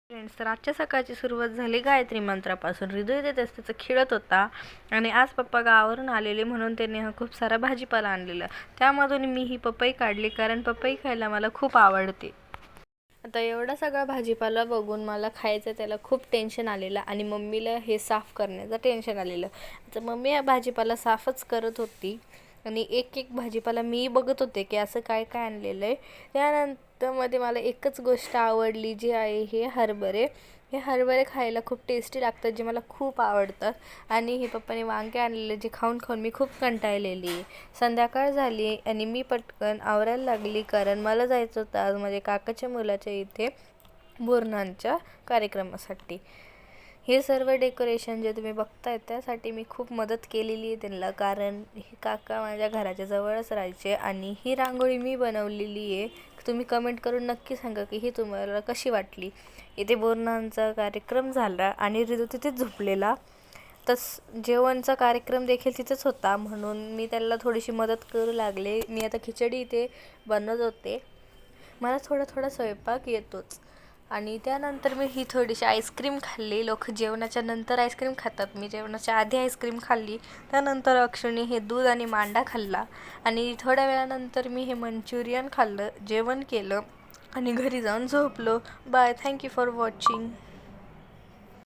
Friends, तर आजच्या सकाळची सुरुवात झाली गायत्री मंत्रापासून. हृदय तेच त्याचं खेळत होता आणि आज पप्पा गावावरून आलेले म्हणून त्यांनी खूप सारा भाजीपाला आणलेला. त्यामधून मी ही पपई काढली कारण पपई खायला मला खूप आवडते. आता एवढा सगळा भाजीपाला बघून मला खायचं त्याला खूप टेन्शन आलेलं आणि मम्मीला हे साफ करण्याचं टेन्शन आलेलं. तर मम्मी हा भाजीपाला साफच करत होती आणि एक एक भाजीपाला मी बघत होते की असं काय काय आणलेलं आहे. त्यानंतर मध्ये मला एकच गोष्ट आवडली जी आहे हे हरभरे. हे हरभरे खायला खूप टेस्टी लागतात, जे मला खूप आवडतात. आणि हे पप्पाने वांगे आणलेले, जे खाऊन खाऊन मी खूप कंटाळलेली आहे. संध्याकाळ झाली आणि मी पटकन आवरायला लागली कारण मला जायचं होतं आज माझ्या काकाच्या मुलाच्या इथे बोरनांच्या कार्यक्रमासाठी. हे सर्व डेकोरेशन जे तुम्ही बघताय त्यासाठी मी खूप मदत केलेली आहे त्यांना, कारण हे काका माझ्या घराच्या जवळच राहायचे. आणि ही रांगोळी मी बनवलेली आहे. तुम्ही कमेंट करून नक्की सांगा की ही तुम्हाला कशी वाटली. इथे बोरनांचा कार्यक्रम झाला आणि रिदू तिथेच झोपलेला. जेवणचा कार्यक्रम देखील तिथेच होता म्हणून मी त्याला थोडीशी मदत करू लागले. मी आता खिचडी इथे बनवत होते. मला थोडा थोडा स्वयंपाक येतोच. आणि त्यानंतर मी ही थोडीशी आईस्क्रीम खाल्ली. लोक जेवणाच्या नंतर आईस्क्रीम खातात, मी जेवणाच्या आधी आईस्क्रीम खाल्ली. त्यानंतर अक्षुने हे दूध आणि मांडा खाल्ला आणि थोड्या वेळानंतर मी हे मंचुरियन खाल्लं, जेवण केलं आणि घरी जाऊन झोपलो. बाय. Thank you for watching.